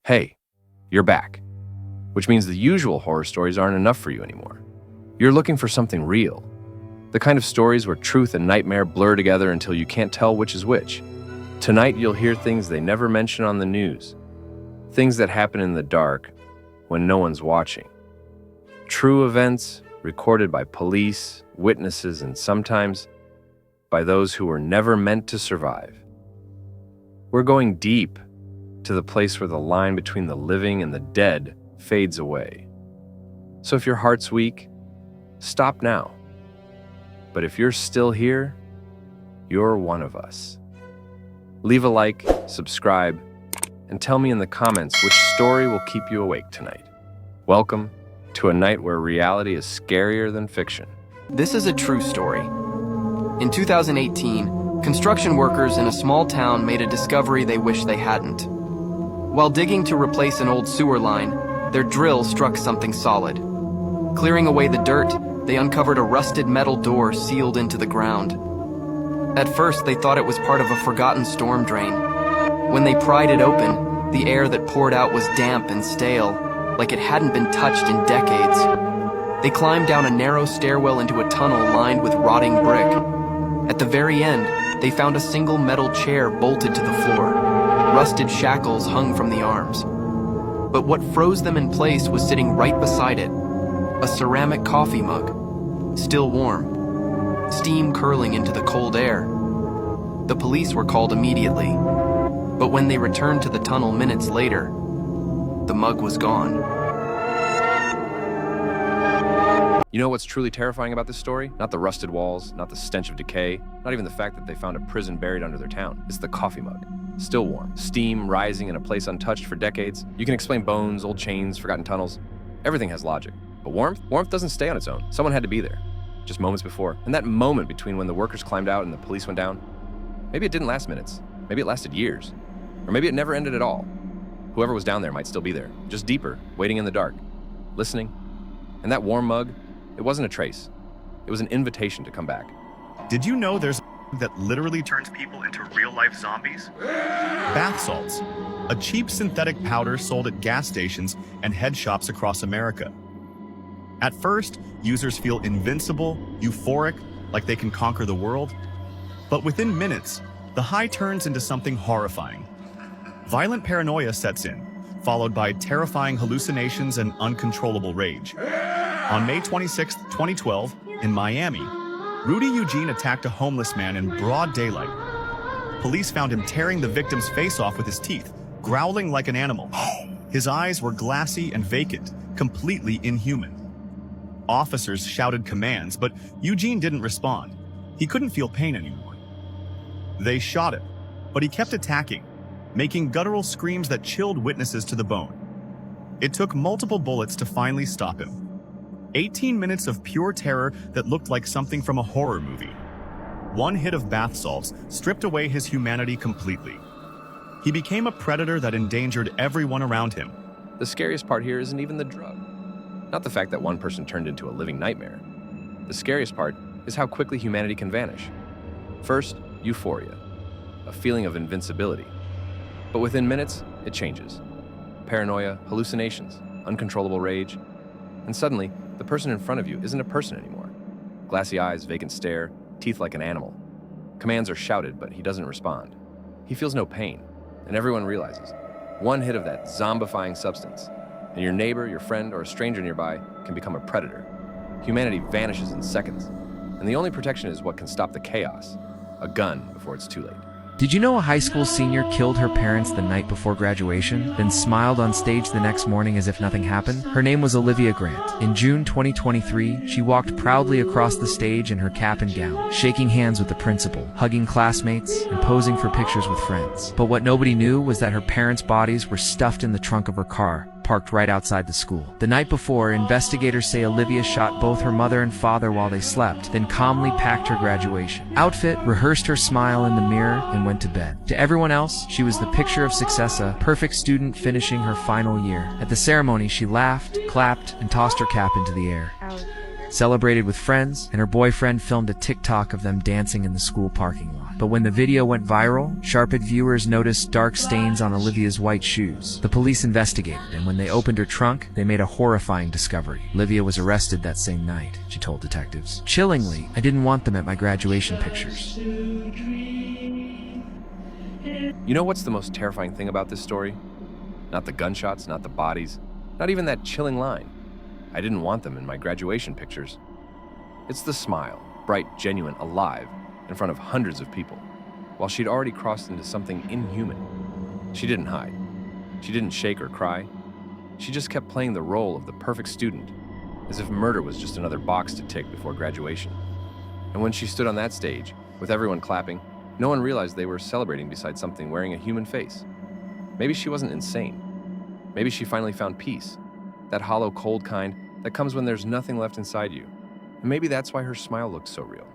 Hey, you're back, which means the usual horror stories aren't enough for you anymore. You're looking for something real, the kind of stories where truth and nightmare blur together until you can't tell which is which. Tonight, you'll hear things they never mention on the news, things that happen in the dark when no one's watching. True events recorded by police, witnesses, and sometimes by those who were never meant to survive. We're going deep to the place where the line between the living and the dead fades away. So if your heart's weak, stop now. But if you're still here, you're one of us. Leave a like, subscribe, and tell me in the comments which story will keep you awake tonight. Welcome to a night where reality is scarier than fiction. This is a true story. In 2018, construction workers in a small town made a discovery they wish they hadn't. While digging to replace an old sewer line, their drill struck something solid. Clearing away the dirt, they uncovered a rusted metal door sealed into the ground. At first, they thought it was part of a forgotten storm drain. When they pried it open, the air that poured out was damp and stale, like it hadn't been touched in decades. They climbed down a narrow stairwell into a tunnel lined with rotting brick. At the very end, they found a single metal chair bolted to the floor. Rusted shackles hung from the arms. But what froze them in place was sitting right beside it, a ceramic coffee mug, still warm, steam curling into the cold air. The police were called immediately, but when they returned to the tunnel minutes later, the mug was gone. You know what's truly terrifying about this story? Not the rusted walls, not the stench of decay, not even the fact that they found a prison buried under their town. It's the coffee mug. Still warm, steam rising in a place untouched for decades. You can explain bones, old chains, forgotten tunnels. Everything has logic. But warmth doesn't stay on its own. Someone had to be there, just moments before. And that moment between when the workers climbed out and the police went down, maybe it didn't last minutes. Maybe it lasted years. Or maybe it never ended at all. Whoever was down there might still be there, just deeper, waiting in the dark, listening. And that warm mug, it wasn't a trace. It was an invitation to come back. Did you know there's that literally turns people into real-life zombies? Bath salts, a cheap synthetic powder sold at gas stations and head shops across America. At first, users feel invincible, euphoric, like they can conquer the world. But within minutes, the high turns into something horrifying. Violent paranoia sets in, followed by terrifying hallucinations and uncontrollable rage. On May 26, 2012, in Miami, Rudy Eugene attacked a homeless man in broad daylight. Police found him tearing the victim's face off with his teeth, growling like an animal. His eyes were glassy and vacant, completely inhuman. Officers shouted commands, but Eugene didn't respond. He couldn't feel pain anymore. They shot him, but he kept attacking, making guttural screams that chilled witnesses to the bone. It took multiple bullets to finally stop him. 18 minutes of pure terror that looked like something from a horror movie. One hit of bath salts stripped away his humanity completely. He became a predator that endangered everyone around him. The scariest part here isn't even the drug. Not the fact that one person turned into a living nightmare. The scariest part is how quickly humanity can vanish. First, euphoria, a feeling of invincibility. But within minutes, it changes. Paranoia, hallucinations, uncontrollable rage, and suddenly, the person in front of you isn't a person anymore. Glassy eyes, vacant stare, teeth like an animal. Commands are shouted, but he doesn't respond. He feels no pain, and everyone realizes. One hit of that zombifying substance, and your neighbor, your friend, or a stranger nearby can become a predator. Humanity vanishes in seconds, and the only protection is what can stop the chaos, a gun before it's too late. Did you know a high school senior killed her parents the night before graduation, then smiled on stage the next morning as if nothing happened? Her name was Olivia Grant. In June 2023, she walked proudly across the stage in her cap and gown, shaking hands with the principal, hugging classmates, and posing for pictures with friends. But what nobody knew was that her parents' bodies were stuffed in the trunk of her car, parked right outside the school. The night before, investigators say Olivia shot both her mother and father while they slept, then calmly packed her graduation outfit, rehearsed her smile in the mirror, and went to bed. To everyone else, she was the picture of success, a perfect student finishing her final year. At the ceremony, she laughed, clapped, and tossed her cap into the air. Celebrated with friends, and her boyfriend filmed a TikTok of them dancing in the school parking lot. But when the video went viral, Sharpit viewers noticed dark stains on Olivia's white shoes. The police investigated, and when they opened her trunk, they made a horrifying discovery. Olivia was arrested that same night, she told detectives. Chillingly, I didn't want them at my graduation pictures. You know what's the most terrifying thing about this story? Not the gunshots, not the bodies, not even that chilling line. I didn't want them in my graduation pictures. It's the smile, bright, genuine, alive, in front of hundreds of people, while she'd already crossed into something inhuman. She didn't hide. She didn't shake or cry. She just kept playing the role of the perfect student, as if murder was just another box to tick before graduation. And when she stood on that stage, with everyone clapping, no one realized they were celebrating beside something wearing a human face. Maybe she wasn't insane. Maybe she finally found peace, that hollow, cold kind that comes when there's nothing left inside you. And maybe that's why her smile looked so real.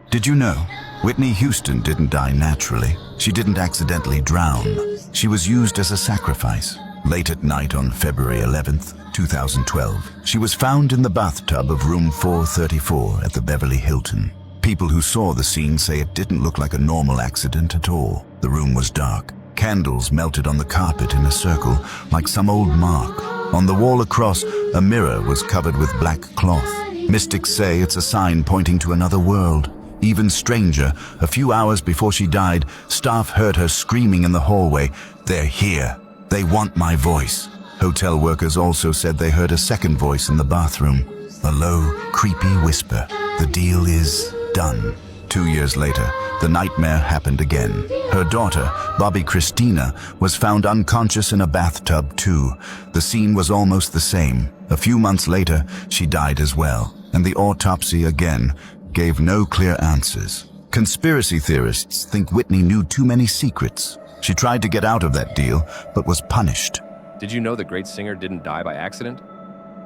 Did you know? Whitney Houston didn't die naturally. She didn't accidentally drown. She was used as a sacrifice. Late at night on February 11th, 2012, she was found in the bathtub of room 434 at the Beverly Hilton. People who saw the scene say it didn't look like a normal accident at all. The room was dark. Candles melted on the carpet in a circle, like some old mark. On the wall across, a mirror was covered with black cloth. Mystics say it's a sign pointing to another world. Even stranger, a few hours before she died, staff heard her screaming in the hallway, "They're here. They want my voice." Hotel workers also said they heard a second voice in the bathroom, a low, creepy whisper. The deal is done. 2 years later, the nightmare happened again. Her daughter, Bobby Christina, was found unconscious in a bathtub too. The scene was almost the same. A few months later, she died as well, and the autopsy again gave no clear answers. Conspiracy theorists think Whitney knew too many secrets. She tried to get out of that deal, but was punished. Did you know the great singer didn't die by accident?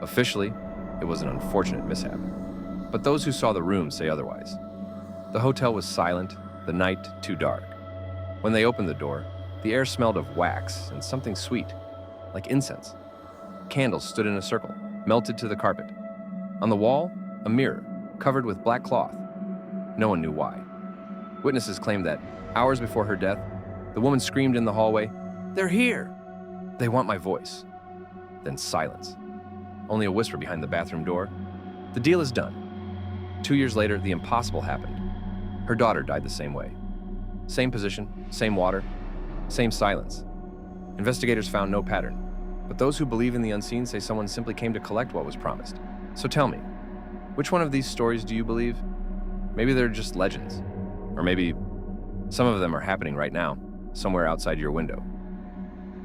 Officially, it was an unfortunate mishap. But those who saw the room say otherwise. The hotel was silent, the night too dark. When they opened the door, the air smelled of wax and something sweet, like incense. Candles stood in a circle, melted to the carpet. On the wall, a mirror, covered with black cloth. No one knew why. Witnesses claimed that, hours before her death, the woman screamed in the hallway, "They're here! They want my voice." Then silence. Only a whisper behind the bathroom door. The deal is done. 2 years later, the impossible happened. Her daughter died the same way. Same position, same water, same silence. Investigators found no pattern, but those who believe in the unseen say someone simply came to collect what was promised. So tell me, which one of these stories do you believe? Maybe they're just legends, or maybe some of them are happening right now, somewhere outside your window.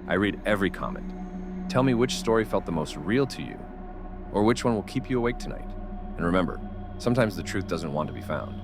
I read every comment. Tell me which story felt the most real to you, or which one will keep you awake tonight. And remember, sometimes the truth doesn't want to be found.